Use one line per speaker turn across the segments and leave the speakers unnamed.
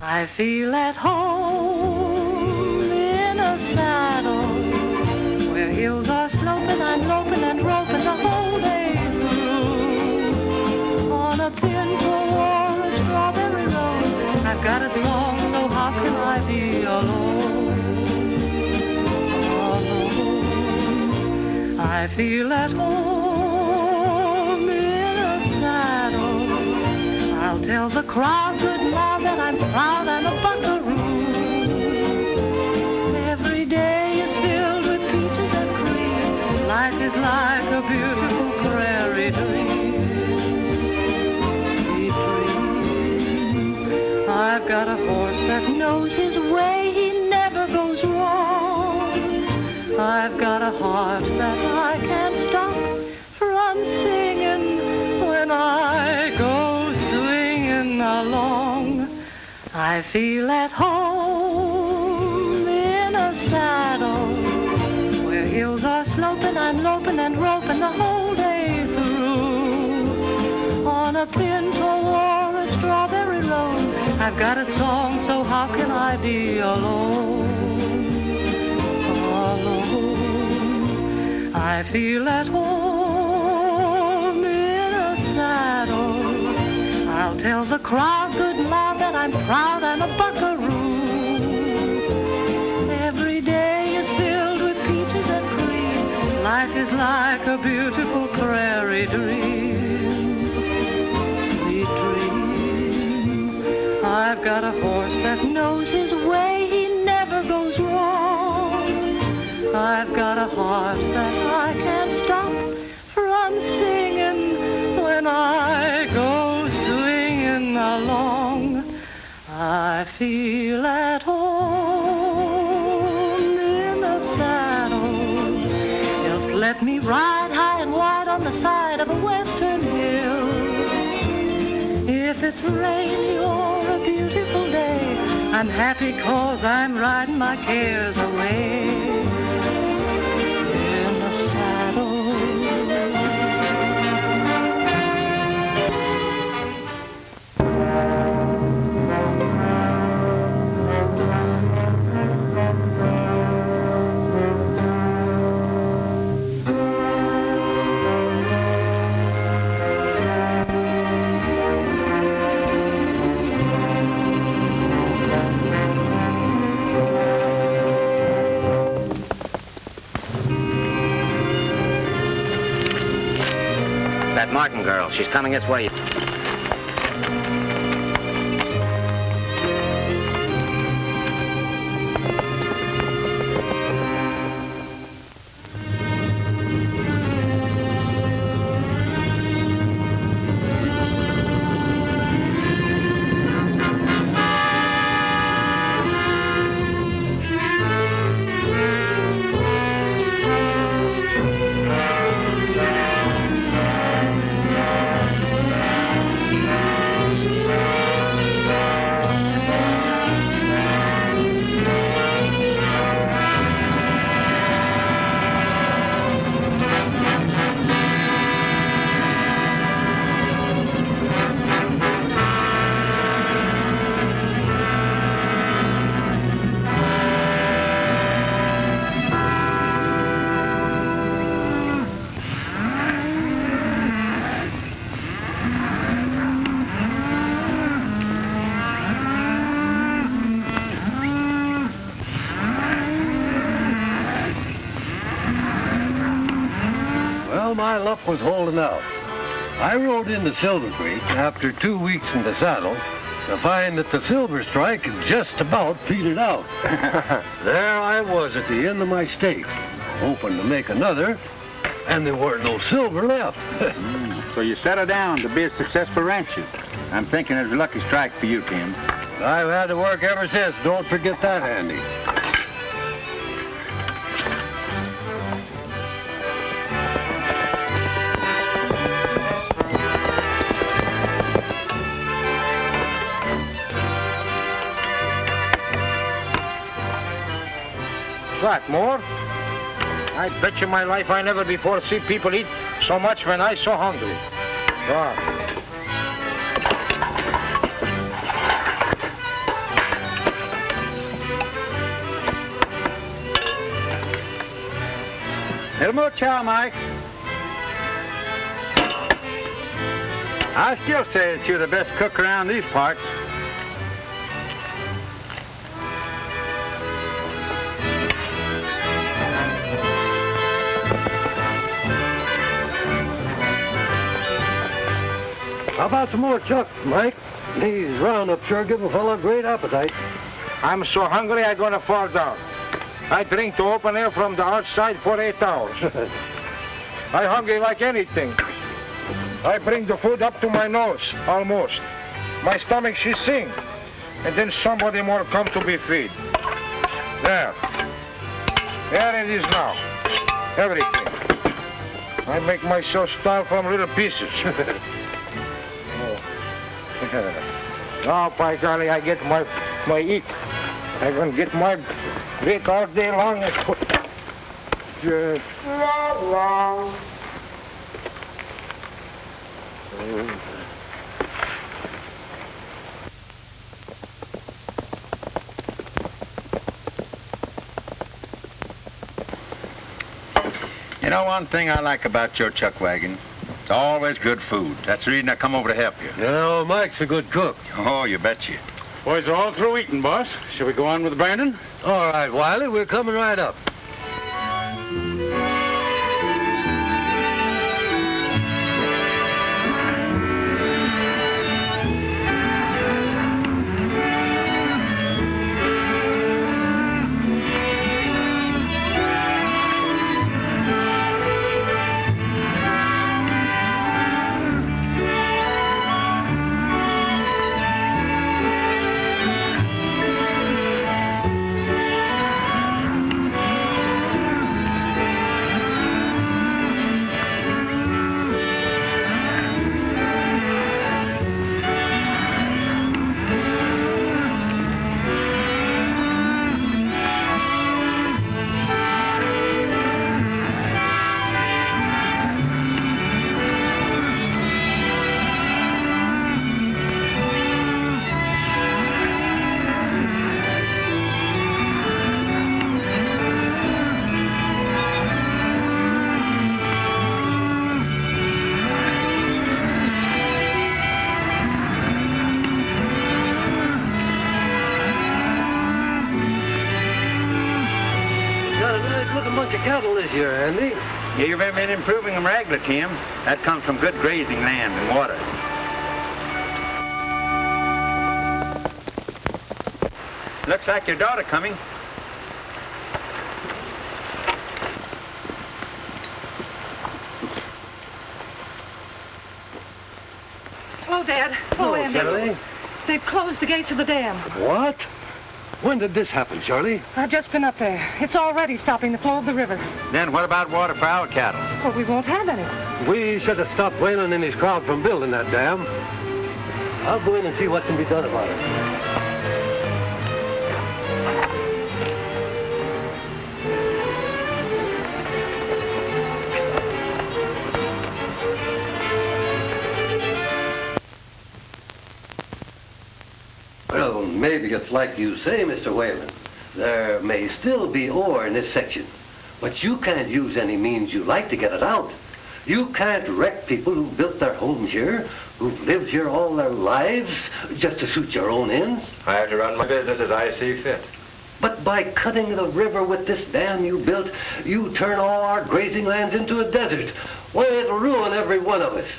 I feel at home in a saddle where hills are sloping, I'm loping and roping the whole day through. On a pinto or a strawberry road, I've got a song, so how can I be alone? Alone. I feel at home in a saddle. I'll tell the crowd good now that I'm proud and a buckaroo. Every day is filled with peaches and cream. Life is like a beautiful prairie dream. Sweet dream. I've got a horse that knows his way. He never goes wrong. I've got a heart that I can't stop from singing when I go along. I feel at home in a saddle where hills are sloping, I'm loping and roping the whole day through. On a pinto or a strawberry road, I've got a song, so how can I be alone? Alone. I feel at home in a saddle. I'll tell the crowd good now that I'm proud and a buckaroo. Every day is filled with peaches and cream. Life is like a beautiful prairie dream. Sweet dream. I've got a horse that knows his way. He never goes wrong. I've got a heart that I can't stop from singing when I go along. I feel at home in the saddle. Just let me ride high and wide on the side of a western hill. If it's rainy or a beautiful day, I'm happy 'cause I'm riding my cares away in the saddle.
That Martin girl, she's coming this way.
My luck was holding out. I rode into Silver Creek after 2 weeks in the saddle to find that the silver strike had just about petered out. There I was at the end of my stake, hoping to make another, and there weren't no silver left.
So you settled down to be a successful rancher. I'm thinking it was a lucky strike for you, Tim.
I've had to work ever since. Don't forget that, Andy.
What, more? I bet you my life I never before see people eat so much when I so hungry. Wow.
Little more chow, Mike. I still say that you're the best cook around these parts.
How about some more chuck, Mike? These roundups sure give a fellow a great appetite.
I'm so hungry I'm gonna fall down. I drink the open air from the outside for 8 hours. I'm hungry like anything. I bring the food up to my nose, almost. My stomach, she sing. And then somebody more come to be feed. There. There it is now. Everything. I make myself starve from little pieces. Oh, by golly, I get my eat. I gonna get my drink all day long.
You know one thing I like about your chuck wagon? It's always good food. That's the reason I come over to help you.
You know, Mike's a good cook.
Oh, you betcha.
Boys are all through eating, boss. Shall we go on with Brandon?
All right, Wiley, we're coming right up. Cattle this year, Andy.
Yeah, you've been improving them regular, Tim. That comes from good grazing land and water. Looks like your daughter coming.
Hello, Dad. Hello, Andy.
Shirley.
They've closed the gates of the dam.
What? When did this happen, Shirley?
I've just been up there. It's already stopping the flow of the river.
Then what about water for our cattle?
Well, we won't have any.
We should have stopped Whalen and his crowd from building that dam. I'll go in and see what can be done about it. Well, maybe it's like you say, Mr. Whalen. There may still be ore in this section, but you can't use any means you like to get it out. You can't wreck people who built their homes here, who've lived here all their lives, just to suit your own ends.
I have to run my business as I see fit.
But by cutting the river with this dam you built, you turn all our grazing lands into a desert. Why, it'll ruin every one of us.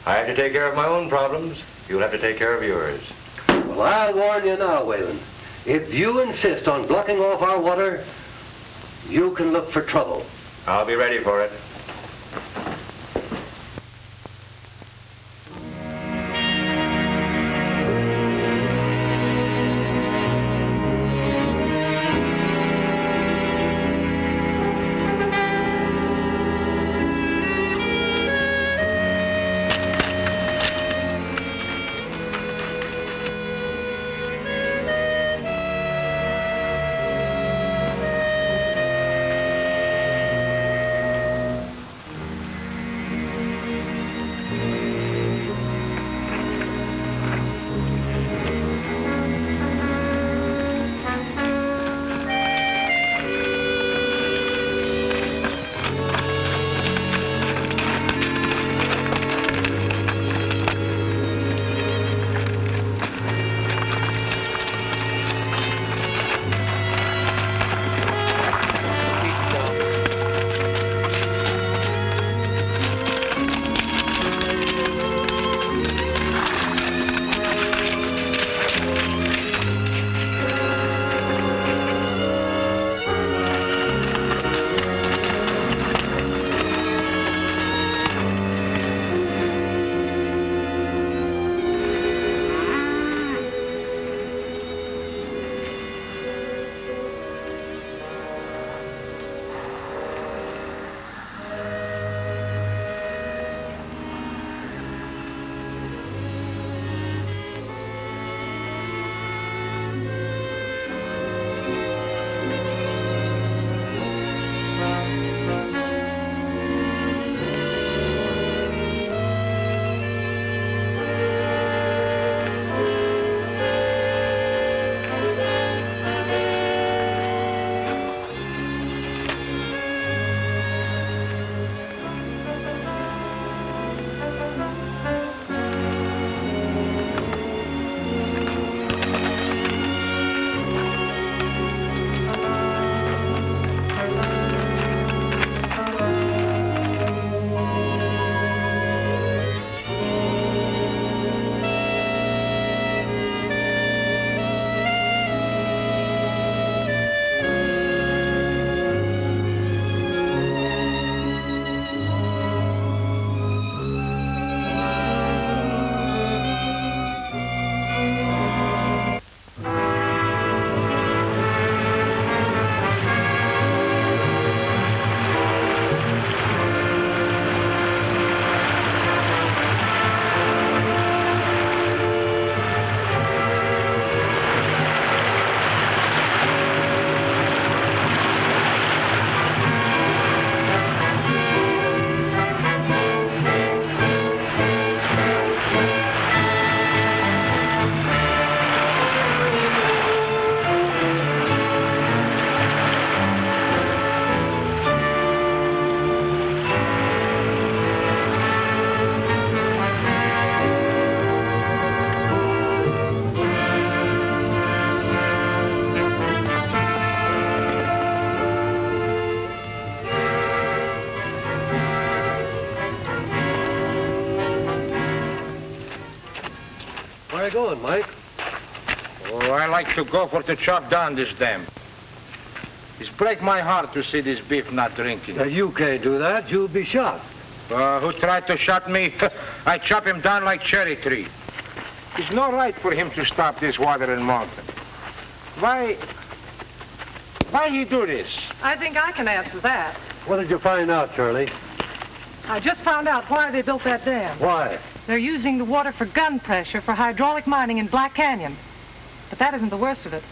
I have to take care of my own problems. You'll have to take care of yours.
Well, I'll warn you now, Whalen. If you insist on blocking off our water, you can look for trouble.
I'll be ready for it.
going, Mike?
Oh, I like to go for to chop down this dam. It's break my heart to see this beef not drinking.
You can't do that. You'll be shot.
Who tried to shot me? I chop him down like cherry tree. It's no right for him to stop this water in mountain. Why he do this?
I think I can answer that.
What did you find out, Shirley?
I just found out why they built that dam.
Why?
They're using the water for gun pressure for hydraulic mining in Black Canyon. But that isn't the worst of it.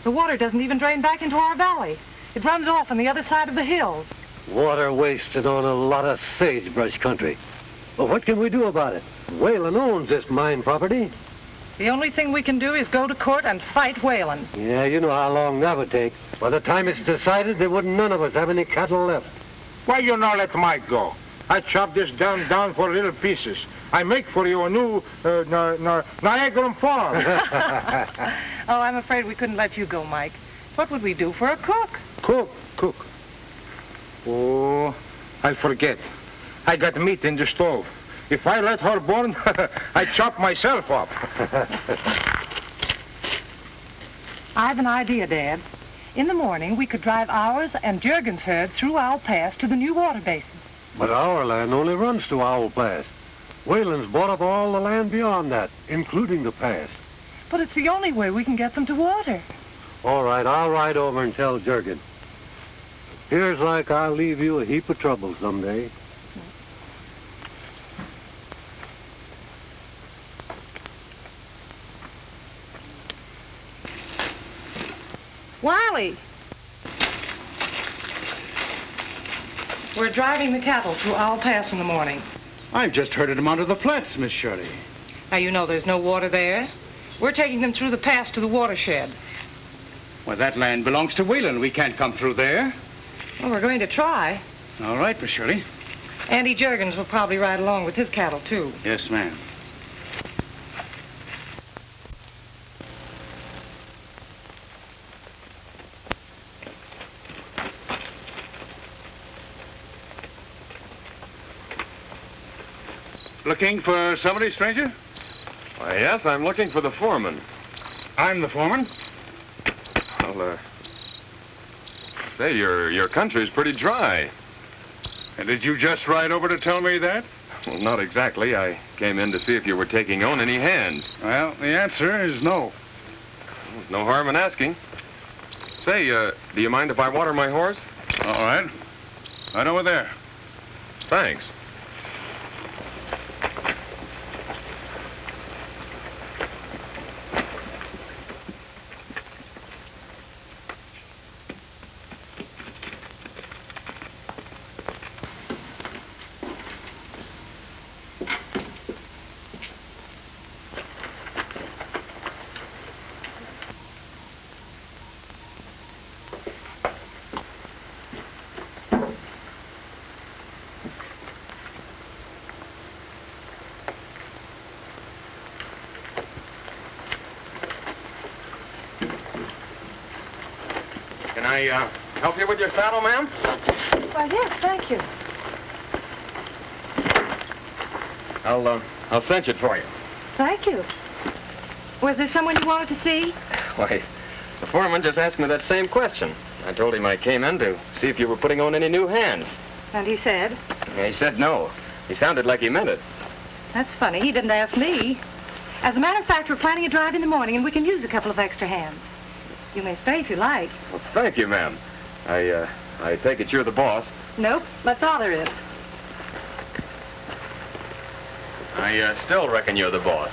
The water doesn't even drain back into our valley. It runs off on the other side of the hills.
Water wasted on a lot of sagebrush country. But what can we do about it? Whalen owns this mine property.
The only thing we can do is go to court and fight Whalen.
Yeah, you know how long that would take. By the time it's decided, there wouldn't none of us have any cattle left.
Why you not let Mike go? I chop this down for little pieces. I make for you a new Niagara farm.
Oh, I'm afraid we couldn't let you go, Mike. What would we do for a cook?
Cook. Oh, I forget. I got meat in the stove. If I let her burn, I chop myself up.
I have an idea, Dad. In the morning, we could drive ours and Jurgen's herd through Owl Pass to the new water basin.
But our land only runs to Owl Pass. Whalen's bought up all the land beyond that, including the pass.
But it's the only way we can get them to water.
All right, I'll ride over and tell Jurgen. Here's like I'll leave you a heap of trouble someday.
Wiley! We're driving the cattle through Owl Pass in the morning.
I've just herded them onto the flats, Miss Shirley.
Now, you know there's no water there. We're taking them through the pass to the watershed.
Well, that land belongs to Whalen. We can't come through there.
Well, we're going to try.
All right, Miss Shirley.
Andy Jurgens will probably ride along with his cattle, too.
Yes, ma'am. Looking for somebody, stranger?
Why, yes, I'm looking for the foreman.
I'm the foreman.
Well, say, your country's pretty dry.
And did you just ride over to tell me that?
Well, not exactly. I came in to see if you were taking on any hands.
Well, the answer is no.
No harm in asking. Say, do you mind if I water my horse?
All right. Right over there.
Thanks. Can I help you with your saddle, ma'am?
Why, yes, thank you.
I'll cinch it for you.
Thank you. Was there someone you wanted to see?
Why, the foreman just asked me that same question. I told him I came in to see if you were putting on any new hands.
And he said?
He said no. He sounded like he meant it.
That's funny. He didn't ask me. As a matter of fact, we're planning a drive in the morning, and we can use a couple of extra hands. You may stay if you like.
Well, thank you, ma'am. I take it you're the boss.
Nope, my father is.
I still reckon you're the boss.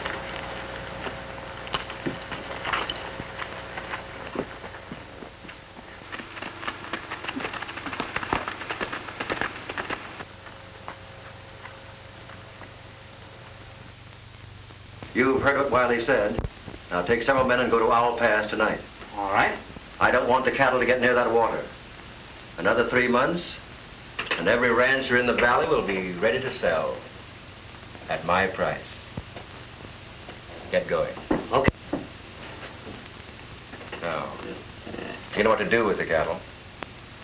You've heard what Wiley said. Now take several men and go to Owl Pass tonight.
All right.
I don't want the cattle to get near that water. Another 3 months, and every rancher in the valley will be ready to sell at my price. Get going.
Okay.
Now, you know what to do with the cattle.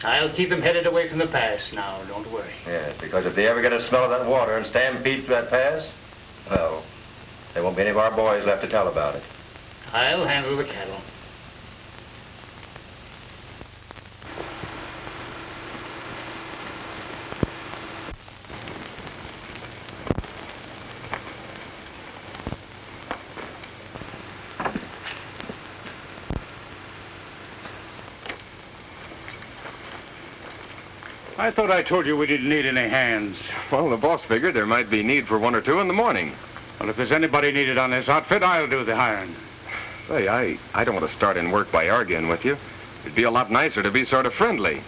I'll keep them headed away from the pass now, don't worry.
Yes, because if they ever get a smell of that water and stampede to that pass, well, There won't be any of our boys left to tell about it.
I'll handle the cattle.
I thought I told you we didn't need any hands.
Well, the boss figured there might be need for one or two in the morning.
Well, if there's anybody needed on this outfit, I'll do the hiring.
Say, I don't want to start in work by arguing with you. It'd be a lot nicer to be sort of friendly.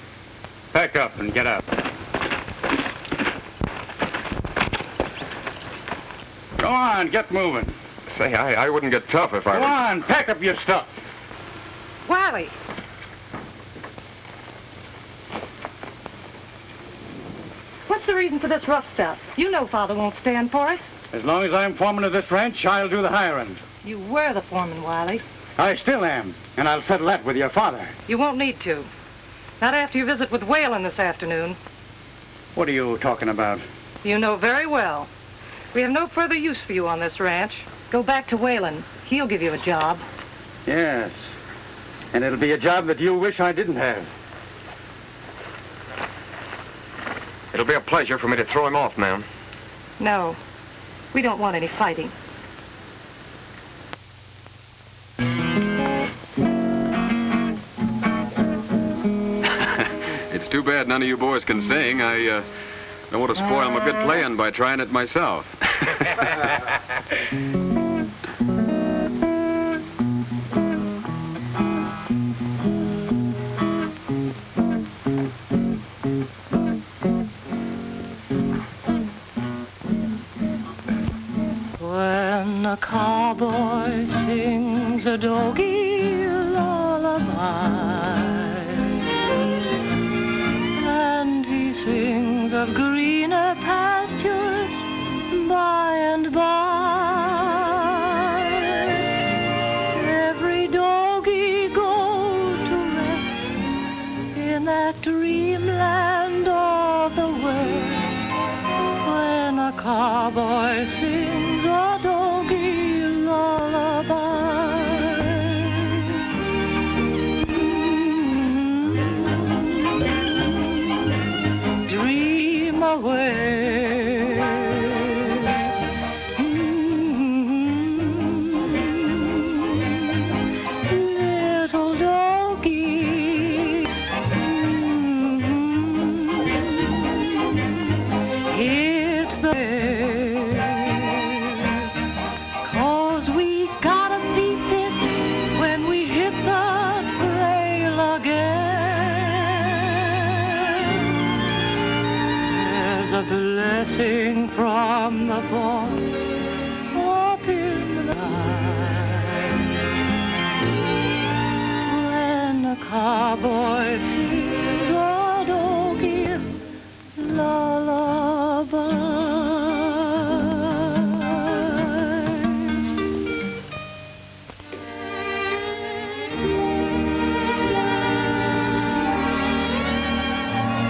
Pack up and get out. Go on, get moving.
Say, I wouldn't get tough if I
Go
were...
on, pack up your stuff.
Wiley! What's the reason for this rough stuff? You know Father won't stand for it.
As long as I'm foreman of this ranch, I'll do the hiring.
You were the foreman, Wiley.
I still am, and I'll settle that with your father.
You won't need to. Not after your visit with Whalen this afternoon.
What are you talking about?
You know very well. We have no further use for you on this ranch. Go back to Whalen. He'll give you a job.
Yes, and it'll be a job that you wish I didn't have.
It'll be a pleasure for me to throw him off, ma'am.
No, we don't want any fighting.
It's too bad none of you boys can sing. I don't want to spoil my good playing by trying it myself.
When a cowboy sings a doggy lullaby, and he sings of greener pastures by and by, every doggy goes to rest in that dreamland of the West. When a cowboy sings a doggy lullaby, dream away, little doggy, hit the cause we gotta be fit when we hit the trail again. There's a blessing from the boss up in the night when a cowboy sings a doggy lullaby.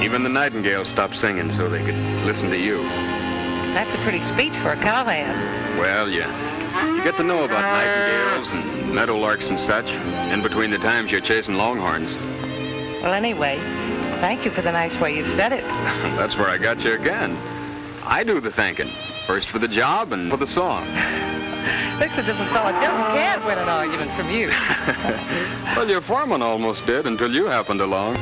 Even the nightingales stopped singing so they could listen to you.
That's a pretty speech for a cowhand.
Well, you get to know about nightingales and meadowlarks and such in between the times you're chasing longhorns.
Well, anyway, thank you for the nice way you said it.
That's where I got you again. I do the thanking. First for the job and for the song.
Looks as if a fella just can't win an argument from you.
Well, your foreman almost did until you happened along.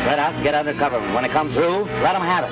Spread out and get under cover. When it comes through, let them have it.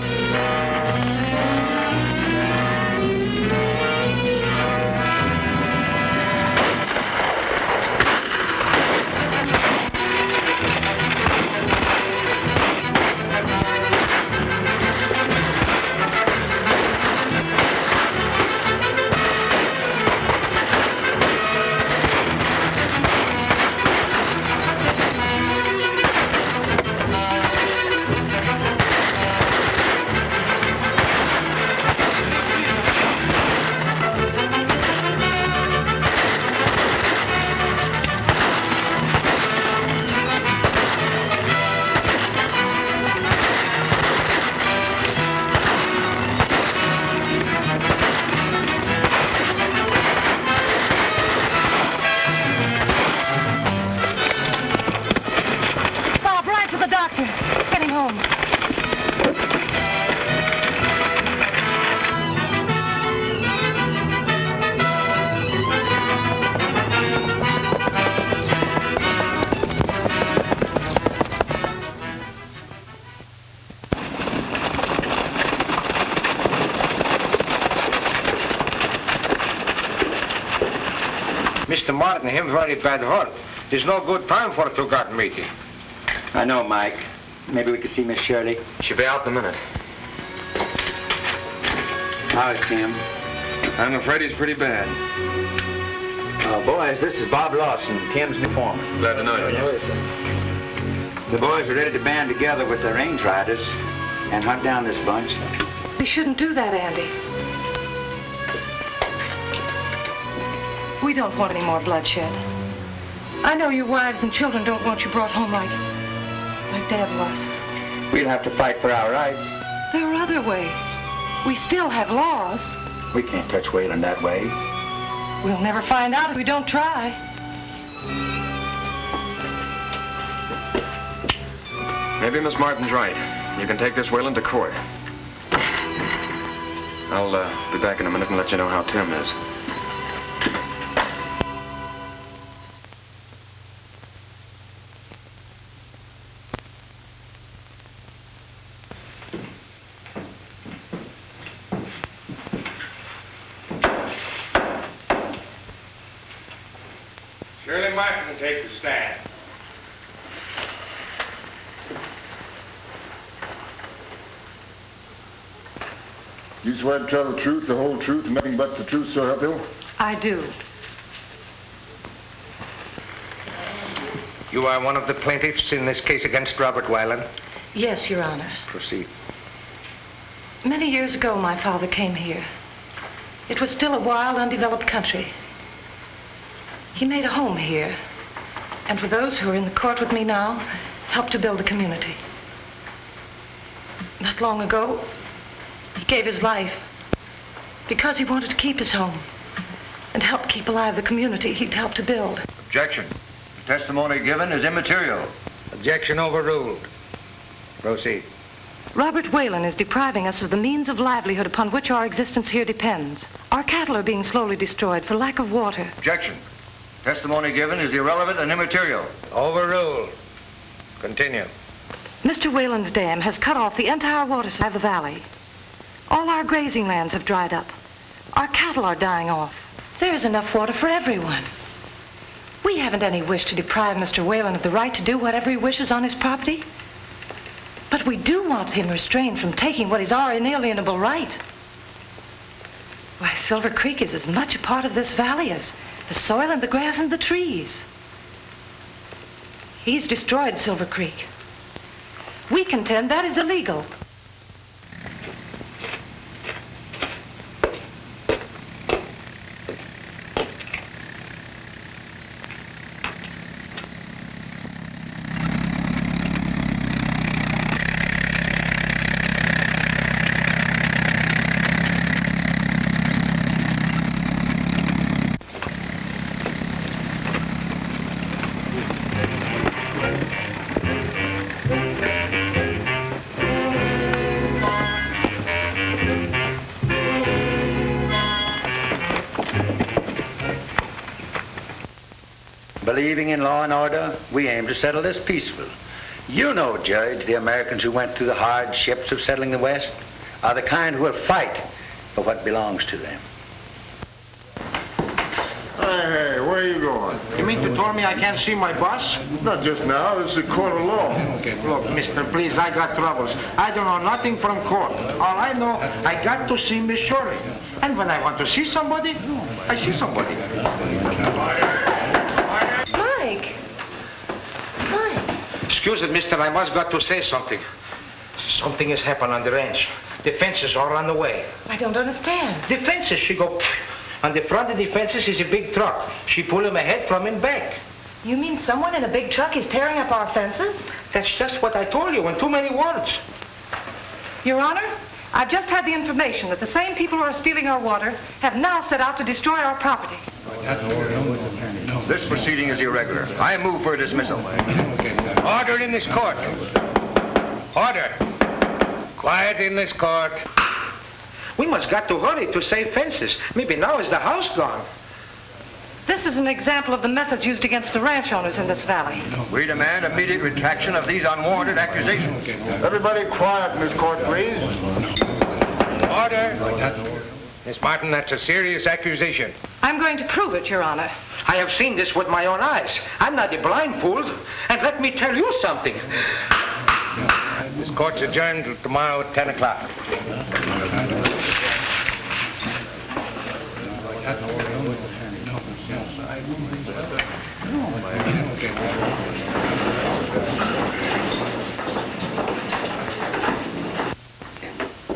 Mr. Martin, him very bad hurt. There's no good time for two-got meeting.
I know, Mike. Maybe we could see Miss Shirley.
She'll be out in a minute.
How's Tim?
I'm afraid he's pretty bad.
Boys, this is Bob Lawson, Tim's new foreman.
Glad to know you.
The boys are ready to band together with the range riders and hunt down this bunch.
We shouldn't do that, Andy. We don't want any more bloodshed. I know your wives and children don't want you brought home like Dad was.
We'll have to fight for our rights.
There are other ways. We still have laws.
We can't touch Wayland that way.
We'll never find out if we don't try.
Maybe Miss Martin's right. You can take this Wayland to court. I'll be back in a minute and let you know how Tim is.
Shirley Martin can take the stand.
You swear to tell the truth, the whole truth, and nothing but the truth, so help you?
I do.
You are one of the plaintiffs in this case against Robert Wayland?
Yes, Your Honor.
Proceed.
Many years ago, my father came here. It was still a wild, undeveloped country. He made a home here, and for those who are in the court with me now, helped to build a community. Not long ago, he gave his life because he wanted to keep his home and help keep alive the community he'd helped to build.
Objection. The testimony given is immaterial.
Objection overruled. Proceed.
Robert Wayland is depriving us of the means of livelihood upon which our existence here depends. Our cattle are being slowly destroyed for lack of water.
Objection. Testimony given is irrelevant and immaterial.
Overruled. Continue.
Mr. Wayland's dam has cut off the entire water side of the valley. All our grazing lands have dried up. Our cattle are dying off. There's enough water for everyone. We haven't any wish to deprive Mr. Wayland of the right to do whatever he wishes on his property. But we do want him restrained from taking what is our inalienable right. Why, Silver Creek is as much a part of this valley as the soil and the grass and the trees. He's destroyed Silver Creek. We contend that is illegal.
Believing in law and order, we aim to settle this peaceful. You know, Judge, the Americans who went through the hardships of settling the West are the kind who will fight for what belongs to them.
Hey, where are you going?
You mean to tell me I can't see my boss?
Not just now, this is a court of law.
Look, mister, please, I got troubles. I don't know nothing from court. All I know, I got to see Miss Shirley. And when I want to see somebody, I see somebody.
Mike! Mike!
Excuse it, mister, I must got to say something. Something has happened on the ranch. The fences are on the way.
I don't understand.
The fences, she go... On the front of the fences is a big truck. She pull him ahead from in back.
You mean someone in a big truck is tearing up our fences?
That's just what I told you in too many words.
Your Honor, I've just had the information that the same people who are stealing our water have now set out to destroy our property.
This proceeding is irregular. I move for dismissal.
Order in this court. Order. Quiet in this court. We must got to hurry to save fences. Maybe now is the house gone.
This is an example of the methods used against the ranch owners in this valley.
We demand immediate retraction of these unwarranted accusations.
Everybody quiet in this court, please.
Order. Miss Martin, that's a serious accusation.
I'm going to prove it, Your Honor.
I have seen this with my own eyes. I'm not a blindfold. And let me tell you something.
This court's adjourned till tomorrow at 10 o'clock.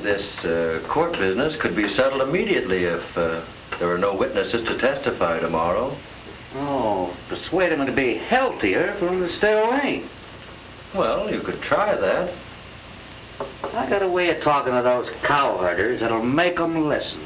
This court business could be settled immediately if there were no witnesses to testify tomorrow.
Oh, persuade him to be healthier for him to stay away.
Well, you could try that.
I got a way of talking to those cow herders that'll make them listen.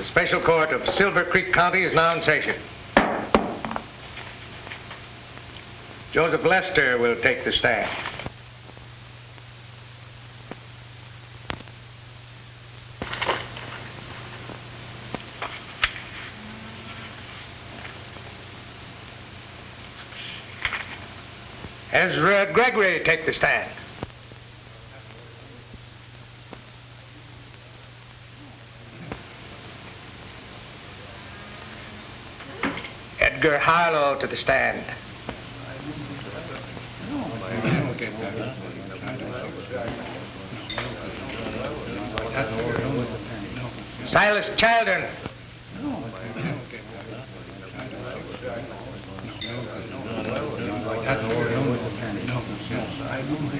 Special Court of Silver Creek County is now in session. Joseph Lester will take the stand. Ezra Gregory take the stand. Edgar Harlow to the stand. Silas Children.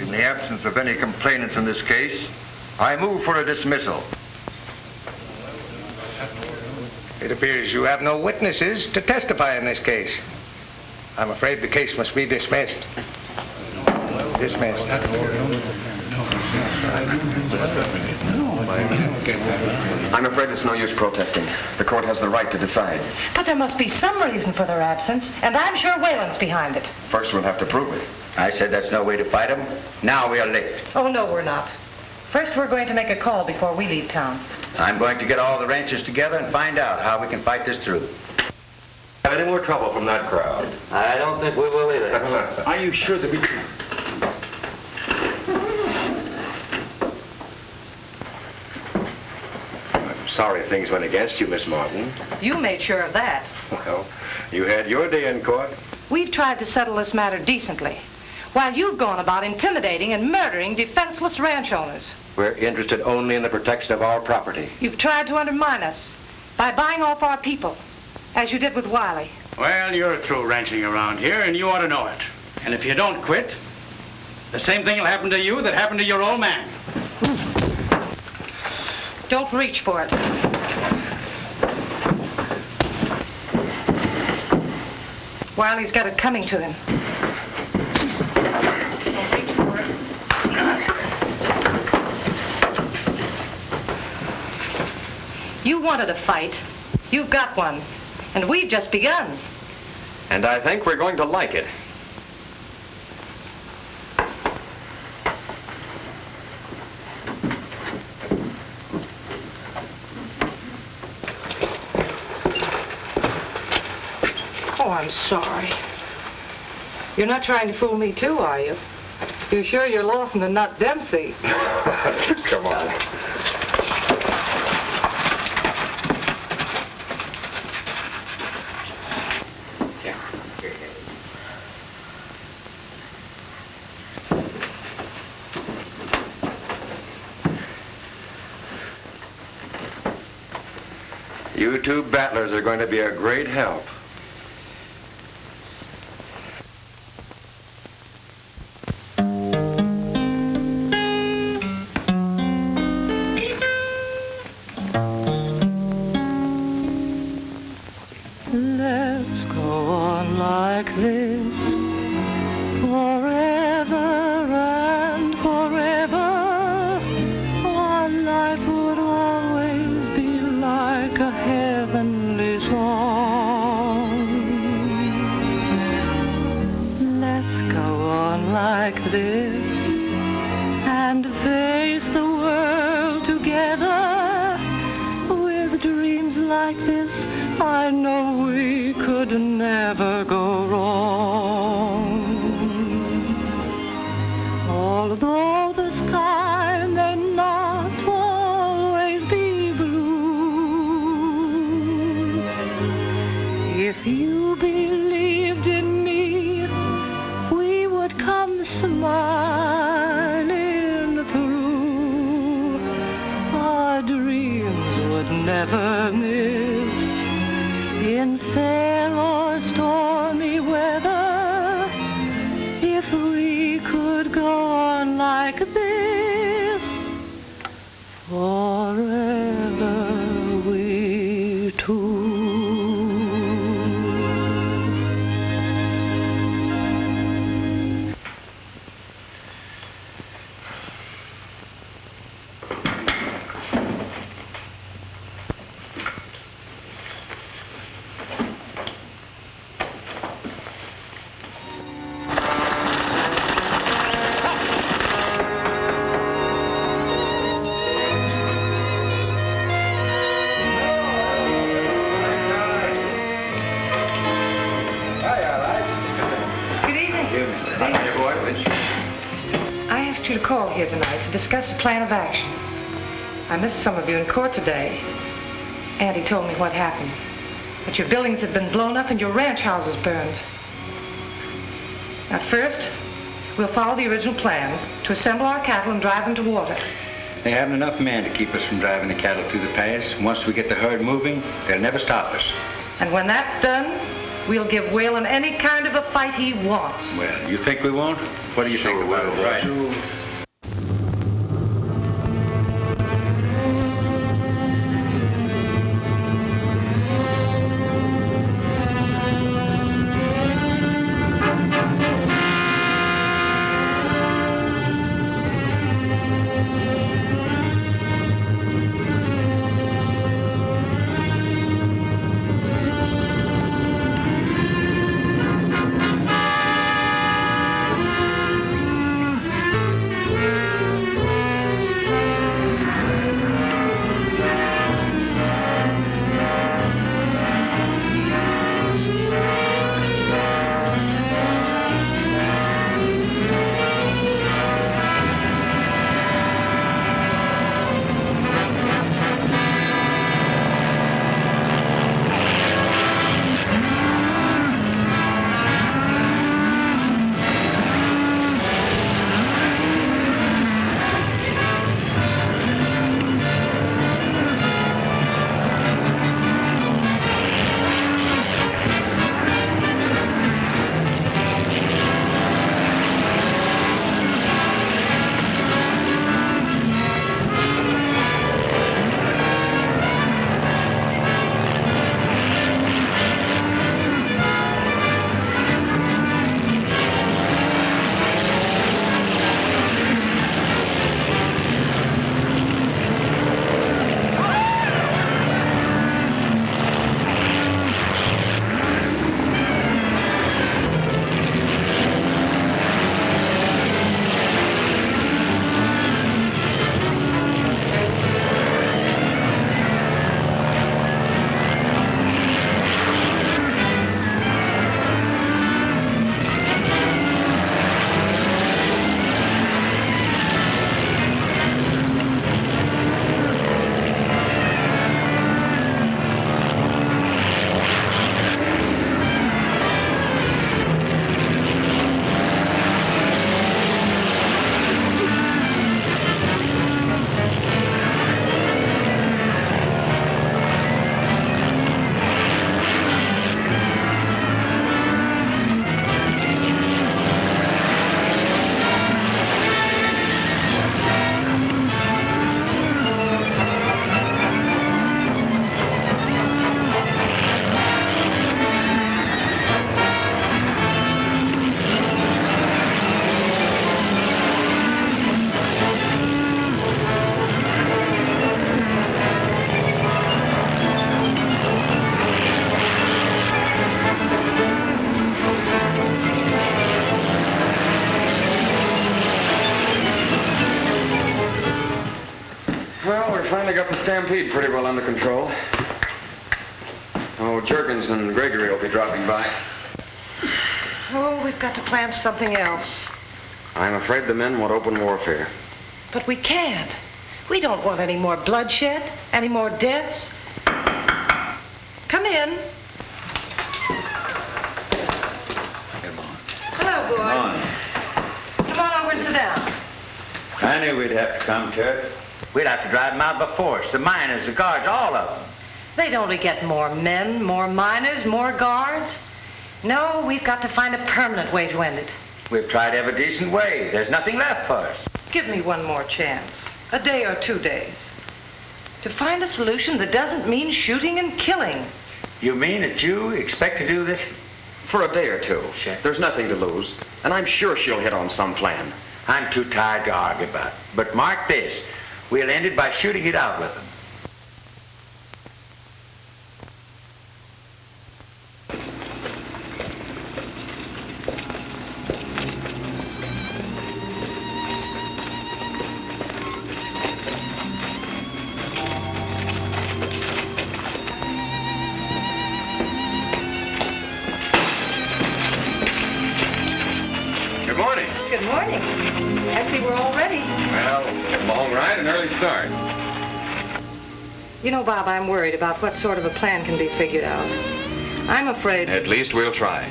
In the absence of any complainants in this case, I move for a dismissal.
It appears you have no witnesses to testify in this case. I'm afraid the case must be dismissed. Dismissed.
I'm afraid it's no use protesting. The court has the right to decide.
But there must be some reason for their absence, and I'm sure Whalen's behind it.
First, we'll have to prove it.
I said that's no way to fight him. Now we are licked.
Oh, no, we're not. First, we're going to make a call before we leave town.
I'm going to get all the ranchers together and find out how we can fight this through.
Have any more trouble from that crowd?
I don't think we will either.
Are you sure that we...
I'm sorry things went against you, Miss Martin.
You made sure of that.
Well, you had your day in court.
We've tried to settle this matter decently, while you've gone about intimidating and murdering defenseless ranch owners.
We're interested only in the protection of our property.
You've tried to undermine us by buying off our people, as you did with Wiley.
Well, you're through ranching around here, and you ought to know it. And if you don't quit, the same thing will happen to you that happened to your old man.
Don't reach for it. Wiley's got it coming to him. Don't reach for it. You wanted a fight. You've got one. And we've just begun.
And I think we're going to like it.
Oh, I'm sorry. You're not trying to fool me too, are you? You're sure you're Lawson and not Dempsey?
Come on. You two battlers are going to be a great help.
like this and face the world together. With dreams like this, I know we could never go wrong. Although the sky may not always be blue, if you believed in me, we would come smiling through. Our dreams would never miss in fair or stormy weather. If we could go on like this forever, we two.
You to call here tonight to discuss a plan of action. I missed some of you in court today. Andy told me what happened. That your buildings had been blown up and your ranch houses burned. At first, we'll follow the original plan to assemble our cattle and drive them to water.
They haven't enough men to keep us from driving the cattle through the pass. Once we get the herd moving, they'll never stop us.
And when that's done, we'll give Whalen any kind of a fight he wants.
Well, you think we won't? What do you think about it, right?
got the stampede pretty well under control. Oh, Jerkins and Gregory will be dropping by.
Oh, we've got to plan something else.
I'm afraid the men want open warfare.
But we can't. We don't want any more bloodshed, any more deaths. Come in.
Come on.
Hello, boy.
Come on.
Come on over and sit down.
I knew we'd have to come to it. We'd have to drive them out by force. The miners, the guards, all of them.
They'd only get more men, more miners, more guards. No, we've got to find a permanent way to end it.
We've tried every decent way. There's nothing left for us.
Give me one more chance. A day or 2 days. To find a solution that doesn't mean shooting and killing.
You mean that you expect to do this?
For a day or two. There's nothing to lose. And I'm sure she'll hit on some plan.
I'm too tired to argue about it. But mark this. We'll end it by shooting it out with them.
Good morning.
Good morning. I see we're all ready.
Well, long ride and early start.
You know, Bob, I'm worried about what sort of a plan can be figured out. I'm afraid...
At least we'll try.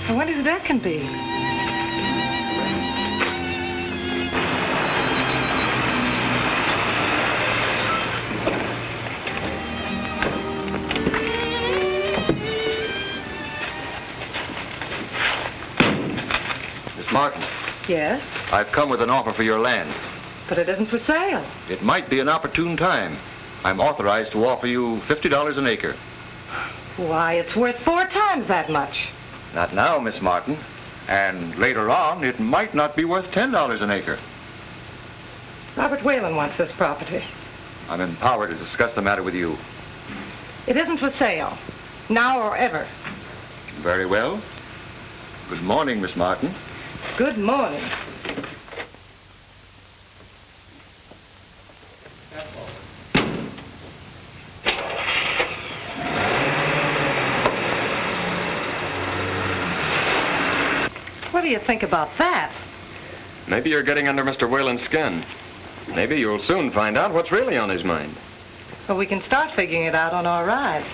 I wonder who that can be.
Martin,
Yes,
I've come with an offer for your land.
but it isn't for sale.
It might be an opportune time. I'm authorized to offer you $50 an acre.
Why, it's worth 4 times that much.
Not now, Miss Martin. And later on, it might not be worth $10 an acre.
Robert Whalen wants this property.
I'm empowered to discuss the matter with you.
It isn't for sale, now or ever.
Very well. Good morning, Miss Martin.
Good morning. What do you think about that?
Maybe you're getting under Mr. Whalen's skin. Maybe you'll soon find out what's really on his mind.
Well, we can start figuring it out on our ride.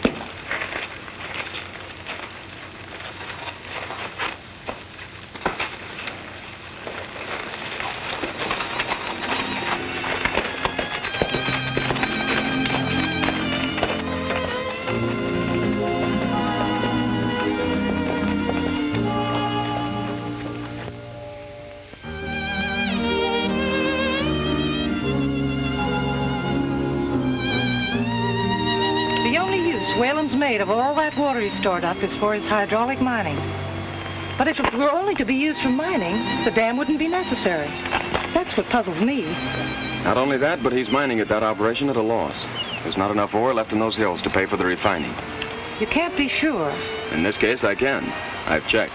Whalen's made of all that water he's stored up is for his hydraulic mining. But if it were only to be used for mining, the dam wouldn't be necessary. That's what puzzles me.
Not only that, but he's mining at that operation at a loss. There's not enough ore left in those hills to pay for the refining.
You can't be sure.
In this case, I can. I've checked.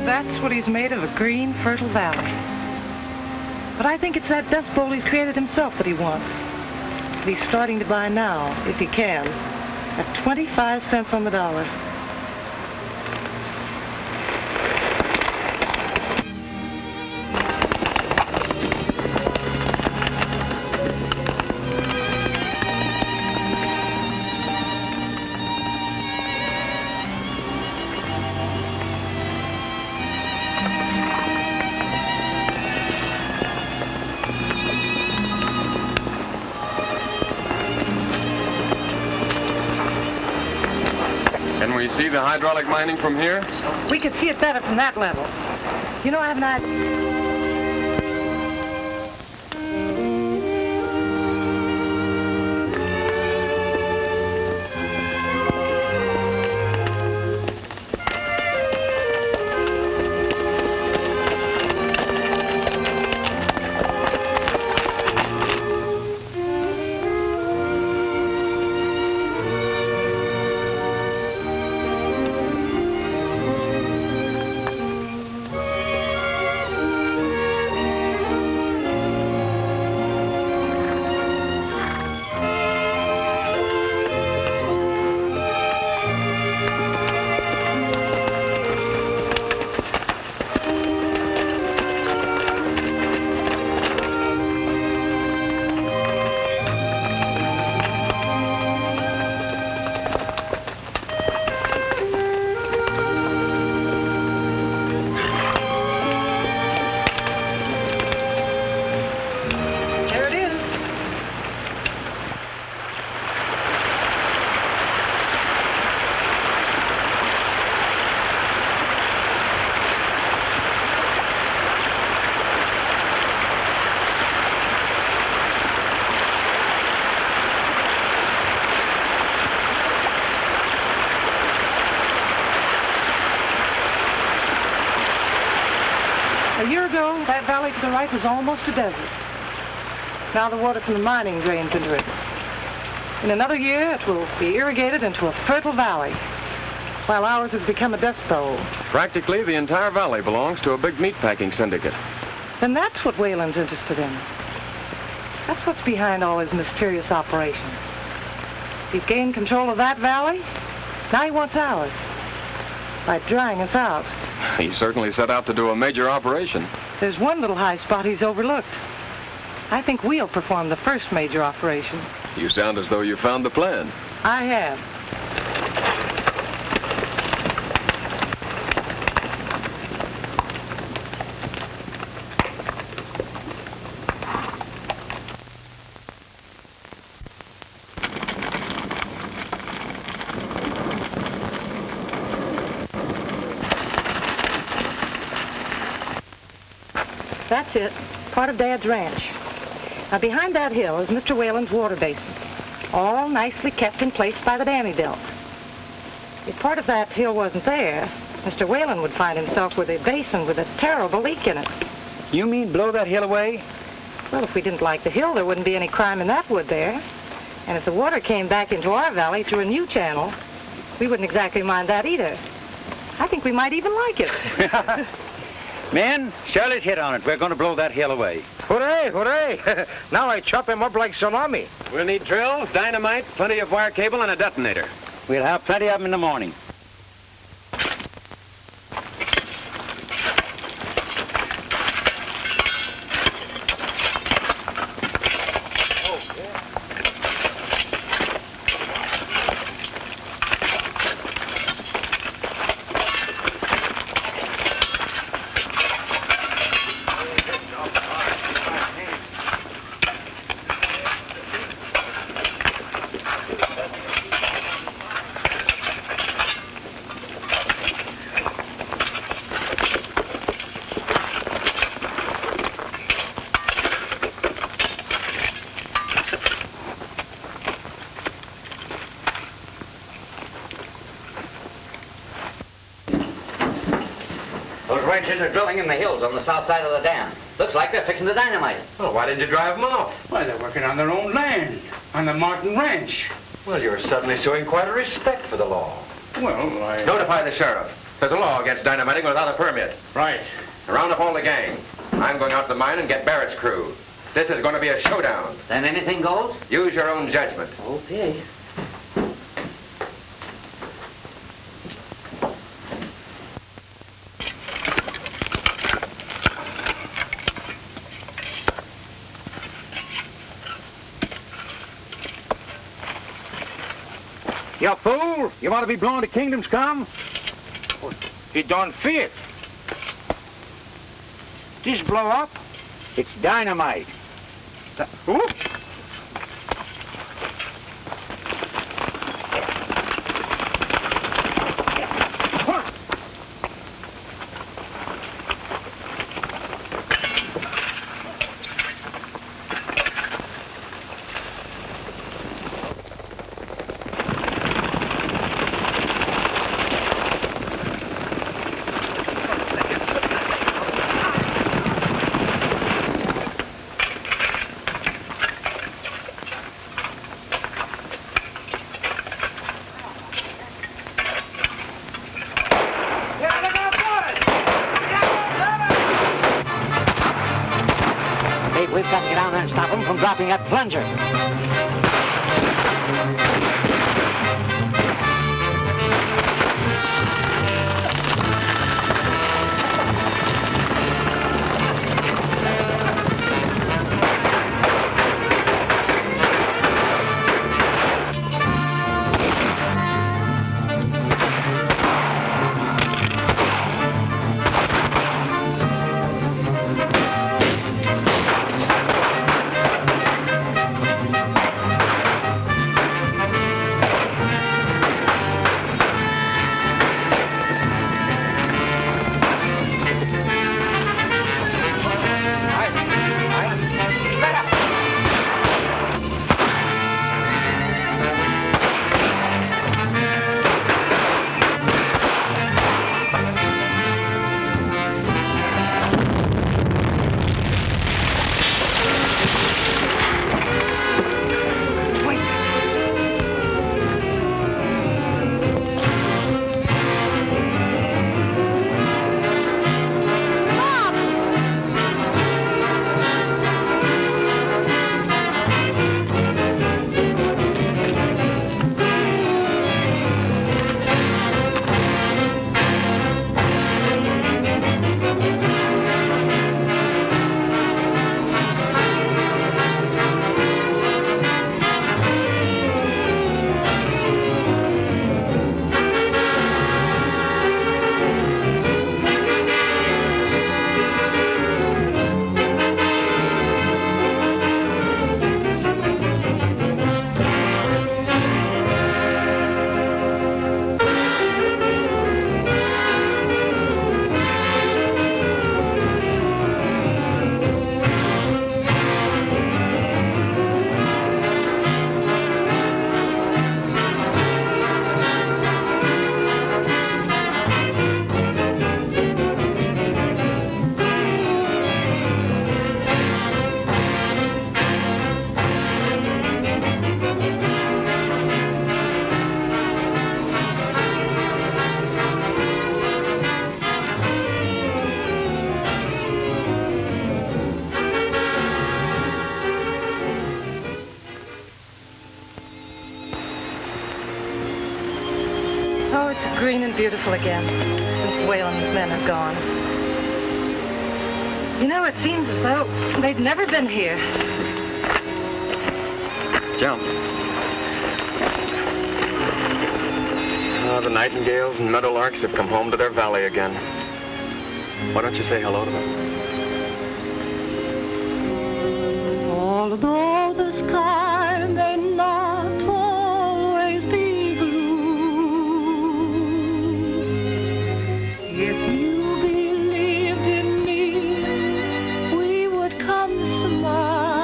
That's what he's made of, a green, fertile valley. But I think it's that dust bowl he's created himself that he wants. That he's starting to buy now, if he can, at 25 cents on the dollar.
Can we see the hydraulic mining from here?
We could see it better from that level. You know, I have an idea. A year ago, that valley to the right was almost a desert. Now the water from the mining drains into it. In another year, it will be irrigated into a fertile valley, while ours has become a dust bowl.
Practically the entire valley belongs to a big meatpacking syndicate.
Then that's what Whalen's interested in. That's what's behind all his mysterious operations. He's gained control of that valley. Now he wants ours. By drying us out.
He certainly set out to do a major operation.
There's one little high spot he's overlooked. I think we'll perform the first major operation.
You sound as though you found the plan.
I have. That's it, part of Dad's ranch. Now, behind that hill is Mr. Whalen's water basin, all nicely kept in place by the dam he built. If part of that hill wasn't there, Mr. Whalen would find himself with a basin with a terrible leak in it.
You mean blow that hill away?
Well, if we didn't like the hill, there wouldn't be any crime in that, would there? And if the water came back into our valley through a new channel, we wouldn't exactly mind that either. I think we might even like it.
Men, Shirley's hit on it. We're going to blow that hill away.
Hooray, hooray. Now I chop him up like salami.
We'll need drills, dynamite, plenty of wire cable, and a detonator.
We'll have plenty of them in the morning. Those ranchers are drilling in the hills on the south side of the dam. Looks like they're fixing the dynamite.
Well, why didn't you drive them off?
Why, they're working on their own land, on the Martin Ranch.
Well, you're suddenly showing quite a respect for the law.
Well, I...
Notify the sheriff. There's a law against dynamiting without a permit.
Right.
Round up all the gang. I'm going out to the mine and get Barrett's crew. This is going to be a showdown.
Then anything goes?
Use your own judgment.
Okay.
You fool! You want to be blowing the kingdom's come? It don't fit. This blow up? It's dynamite. Whoop!
We've got to get down there and stop them from dropping that plunger.
been beautiful again since Whalen's men have gone. You know, it seems as though they'd never been here.
Jump. The nightingales and meadowlarks have come home to their valley again. Why don't you say hello to them?
Although the sky may not always be blue, if you believed in me, we would come smiling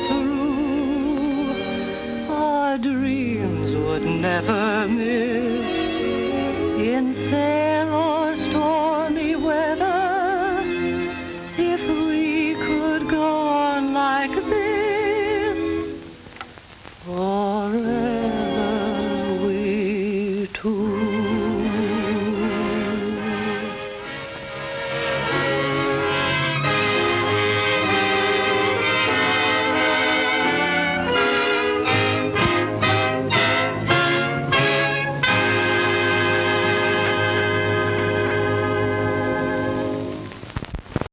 through. Our dreams would never miss in fair.